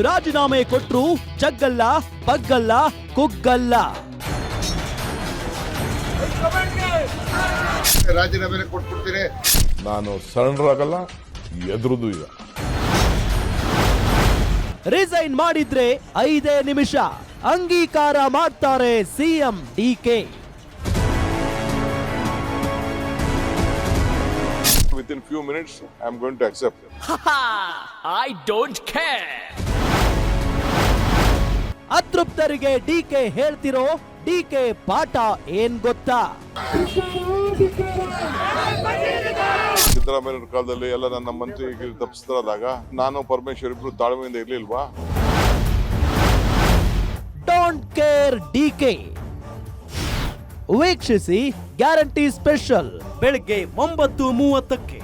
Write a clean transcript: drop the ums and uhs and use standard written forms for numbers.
ರಾಜೀನಾಮೆ ಕೊಟ್ರು ಜಗ್ಗಲ್ಲ, ಬಗ್ಗಲ್ಲ, ಕುಗ್ಗಲ್ಲ. ರಾಜೀನಾಮೆ ಕೊಟ್ಬಿಡ್ತೀನಿ. ನಾನು ಸರೆಂಡರ್ ಆಗಲ್ಲ, ಎದುರುದು ಇಲ್ಲ. ರಿಸೈನ್ ಮಾಡಿದ್ರೆ 5 ನಿಮಿಷ ಅಂಗೀಕಾರ ಮಾಡ್ತಾರೆ CM DK. Within few minutes, I am going to accept. I don't care. ಅತೃಪ್ತರಿಗೆ ಡಿಕೆ ಹೇಳ್ತಿರೋ ಡಿಕೆ ಪಾಠ ಏನ್ ಗೊತ್ತಾ? ಸಿದ್ದರಾಮಯ್ಯ ಕಾಲದಲ್ಲಿ ಎಲ್ಲ ನನ್ನ ಮಂತ್ರಿ ತಪ್ಪಿಸ್ತಾರಾದಾಗ ನಾನು ಪರಮೇಶ್ವರ್ ಇಬ್ರು ತಾಳ್ಮೆಯಿಂದ ಇರ್ಲಿಲ್ವಾ? Don't care DK. ವೀಕ್ಷಿಸಿ ಗ್ಯಾರಂಟಿ ಸ್ಪೆಷಲ್ ಬೆಳಗ್ಗೆ 9:30ಕ್ಕೆ.